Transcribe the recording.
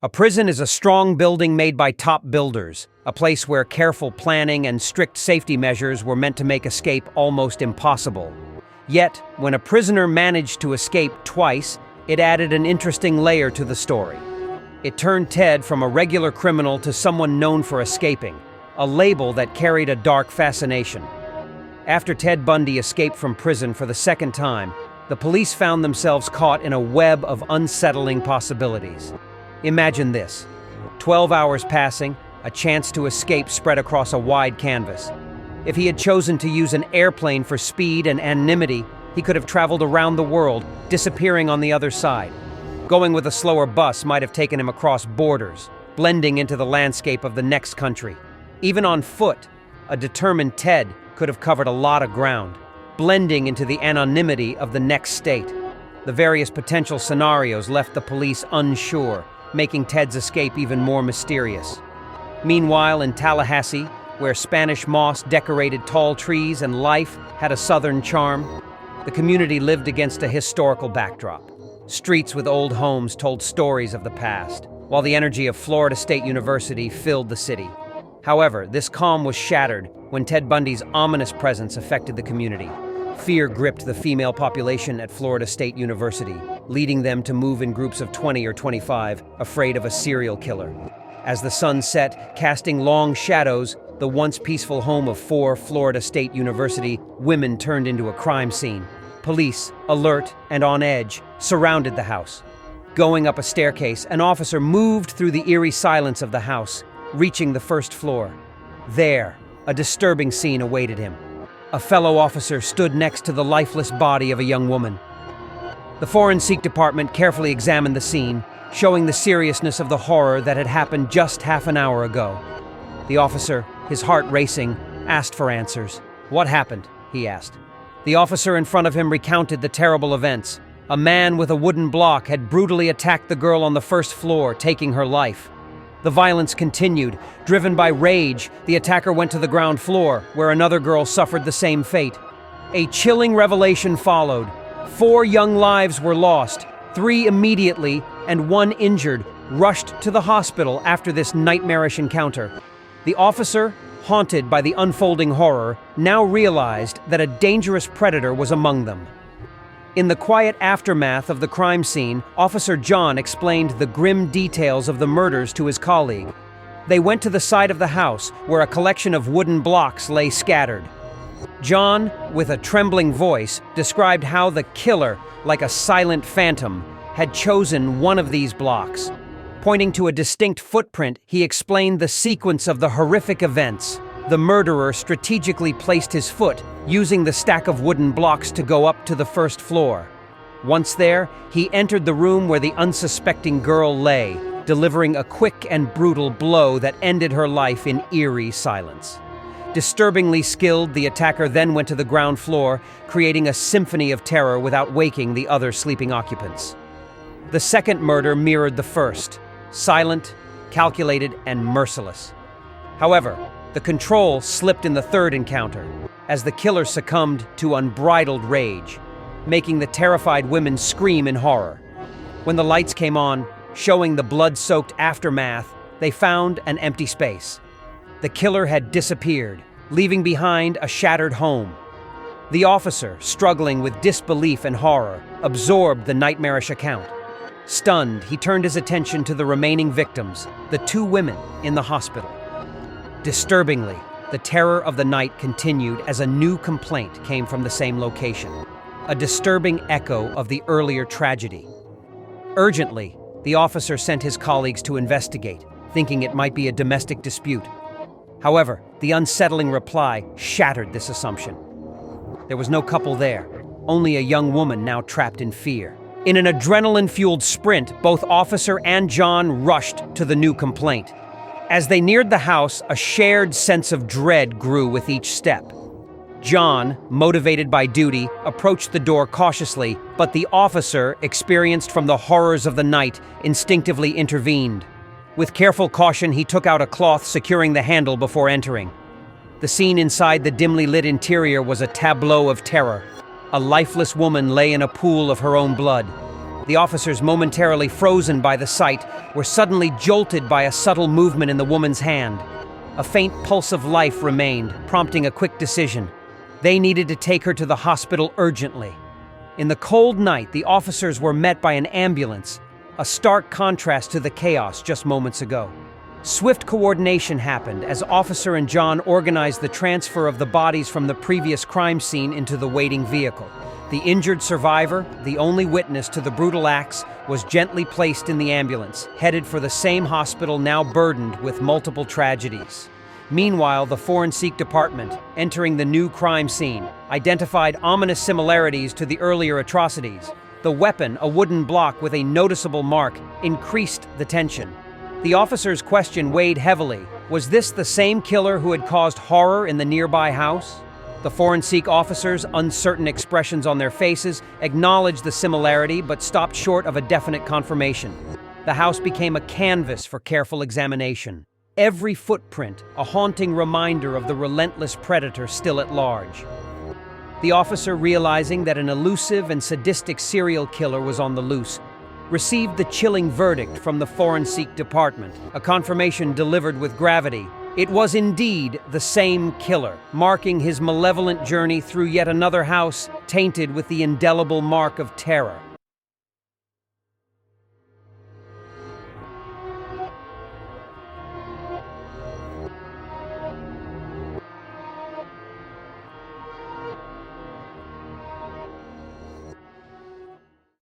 A prison is a strong building made by top builders, a place where careful planning and strict safety measures were meant to make escape almost impossible. Yet, when a prisoner managed to escape twice, it added an interesting layer to the story. It turned Ted from a regular criminal to someone known for escaping, a label that carried a dark fascination. After Ted Bundy escaped from prison for the second time, the police found themselves caught in a web of unsettling possibilities. Imagine this: 12 hours passing, a chance to escape spread across a wide canvas. If he had chosen to use an airplane for speed and anonymity, he could have traveled around the world, disappearing on the other side. Going with a slower bus might have taken him across borders, blending into the landscape of the next country. Even on foot, a determined Ted could have covered a lot of ground, blending into the anonymity of the next state. The various potential scenarios left the police unsure, making Ted's escape even more mysterious. Meanwhile, in Tallahassee, where Spanish moss decorated tall trees and life had a southern charm, the community lived against a historical backdrop. Streets with old homes told stories of the past, while the energy of Florida State University filled the city. However, this calm was shattered when Ted Bundy's ominous presence affected the community. Fear gripped the female population at Florida State University, leading them to move in groups of 20 or 25, afraid of a serial killer. As the sun set, casting long shadows, the once peaceful home of 4 Florida State University women turned into a crime scene. Police, alert and on edge, surrounded the house. Going up a staircase, an officer moved through the eerie silence of the house, reaching the first floor. There, a disturbing scene awaited him. A fellow officer stood next to the lifeless body of a young woman. The forensic department carefully examined the scene, showing the seriousness of the horror that had happened just half an hour ago. The officer, his heart racing, asked for answers. "What happened?" he asked. The officer in front of him recounted the terrible events. A man with a wooden block had brutally attacked the girl on the first floor, taking her life. The violence continued. Driven by rage, the attacker went to the ground floor, where another girl suffered the same fate. A chilling revelation followed. 4 young lives were lost, 3 immediately, and 1 injured, rushed to the hospital after this nightmarish encounter. The officer, haunted by the unfolding horror, now realized that a dangerous predator was among them. In the quiet aftermath of the crime scene, Officer John explained the grim details of the murders to his colleague. They went to the side of the house, where a collection of wooden blocks lay scattered. John, with a trembling voice, described how the killer, like a silent phantom, had chosen one of these blocks. Pointing to a distinct footprint, he explained the sequence of the horrific events. The murderer strategically placed his foot, using the stack of wooden blocks to go up to the first floor. Once there, he entered the room where the unsuspecting girl lay, delivering a quick and brutal blow that ended her life in eerie silence. Disturbingly skilled, the attacker then went to the ground floor, creating a symphony of terror without waking the other sleeping occupants. The second murder mirrored the first, silent, calculated, and merciless. However, the control slipped in the third encounter, as the killer succumbed to unbridled rage, making the terrified women scream in horror. When the lights came on, showing the blood-soaked aftermath, they found an empty space. The killer had disappeared, leaving behind a shattered home. The officer, struggling with disbelief and horror, absorbed the nightmarish account. Stunned, he turned his attention to the remaining victims, the 2 women in the hospital. Disturbingly, the terror of the night continued as a new complaint came from the same location, a disturbing echo of the earlier tragedy. Urgently, the officer sent his colleagues to investigate, thinking it might be a domestic dispute. However, the unsettling reply shattered this assumption. There was no couple there, only a young woman now trapped in fear. In an adrenaline-fueled sprint, both officer and John rushed to the new complaint. As they neared the house, a shared sense of dread grew with each step. John, motivated by duty, approached the door cautiously, but the officer, experienced from the horrors of the night, instinctively intervened. With careful caution, he took out a cloth securing the handle before entering. The scene inside the dimly lit interior was a tableau of terror. A lifeless woman lay in a pool of her own blood. The officers, momentarily frozen by the sight, were suddenly jolted by a subtle movement in the woman's hand. A faint pulse of life remained, prompting a quick decision. They needed to take her to the hospital urgently. In the cold night, the officers were met by an ambulance, a stark contrast to the chaos just moments ago. Swift coordination happened as Officer and John organized the transfer of the bodies from the previous crime scene into the waiting vehicle. The injured survivor, the only witness to the brutal acts, was gently placed in the ambulance, headed for the same hospital now burdened with multiple tragedies. Meanwhile, the forensic department, entering the new crime scene, identified ominous similarities to the earlier atrocities. The weapon, a wooden block with a noticeable mark, increased the tension. The officer's question weighed heavily. Was this the same killer who had caused horror in the nearby house? The forensic officers, uncertain expressions on their faces, acknowledged the similarity but stopped short of a definite confirmation. The house became a canvas for careful examination. Every footprint, a haunting reminder of the relentless predator still at large. The officer, realizing that an elusive and sadistic serial killer was on the loose, received the chilling verdict from the forensic department, a confirmation delivered with gravity. It was indeed the same killer, marking his malevolent journey through yet another house tainted with the indelible mark of terror.